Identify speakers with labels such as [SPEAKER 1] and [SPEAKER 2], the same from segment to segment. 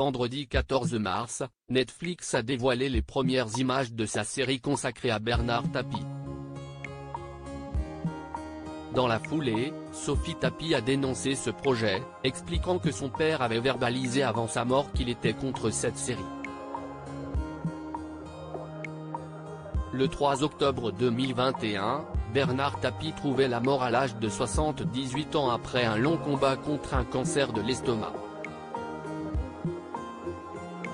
[SPEAKER 1] Vendredi 14 mars, Netflix a dévoilé les premières images de sa série consacrée à Bernard Tapie. Dans la foulée, Sophie Tapie a dénoncé ce projet, expliquant que son père avait verbalisé avant sa mort qu'il était contre cette série. Le 3 octobre 2021, Bernard Tapie trouvait la mort à l'âge de 78 ans après un long combat contre un cancer de l'estomac.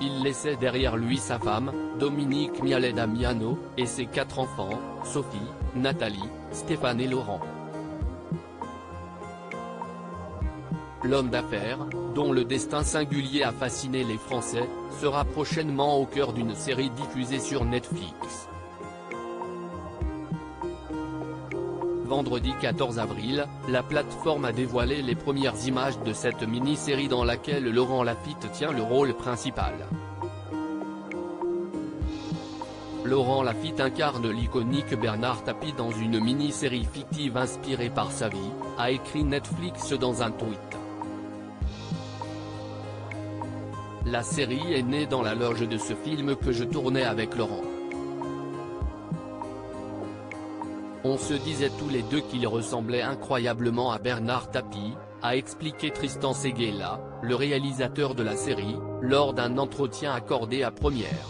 [SPEAKER 1] Il laissait derrière lui sa femme, Dominique Mialet Damiano, et ses 4 enfants, Sophie, Nathalie, Stéphane et Laurent. L'homme d'affaires, dont le destin singulier a fasciné les Français, sera prochainement au cœur d'une série diffusée sur Netflix. Vendredi 14 avril, la plateforme a dévoilé les premières images de cette mini-série dans laquelle Laurent Lafitte tient le rôle principal. Laurent Lafitte incarne l'iconique Bernard Tapie dans une mini-série fictive inspirée par sa vie, a écrit Netflix dans un tweet. La série est née dans la loge de ce film que je tournais avec Laurent. On se disait tous les deux qu'il ressemblait incroyablement à Bernard Tapie, a expliqué Tristan Seguela, le réalisateur de la série, lors d'un entretien accordé à Première.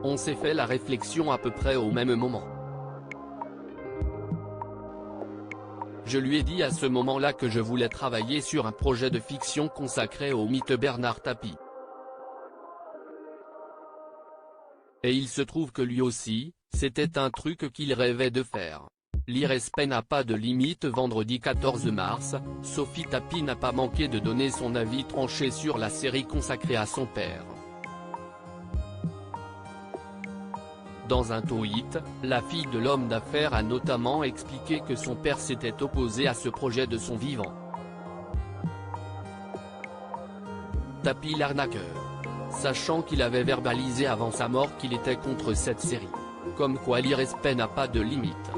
[SPEAKER 1] On s'est fait la réflexion à peu près au même moment. Je lui ai dit à ce moment-là que je voulais travailler sur un projet de fiction consacré au mythe Bernard Tapie. Et il se trouve que lui aussi, c'était un truc qu'il rêvait de faire. L'irrespect n'a pas de limite. Vendredi 14 mars, Sophie Tapie n'a pas manqué de donner son avis tranché sur la série consacrée à son père. Dans un tweet, la fille de l'homme d'affaires a notamment expliqué que son père s'était opposé à ce projet de son vivant. Tapie l'arnaqueur. Sachant qu'il avait verbalisé avant sa mort qu'il était contre cette série. Comme quoi l'irrespect n'a pas de limite.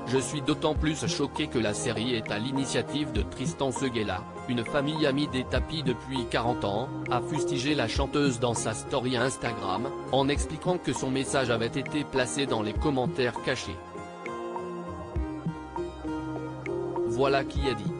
[SPEAKER 1] Je suis d'autant plus choqué que la série est à l'initiative de Tristan Seguela, une famille amie des Tapie depuis 40 ans, a fustigé la chanteuse dans sa story Instagram, en expliquant que son message avait été placé dans les commentaires cachés. Voilà qui est dit.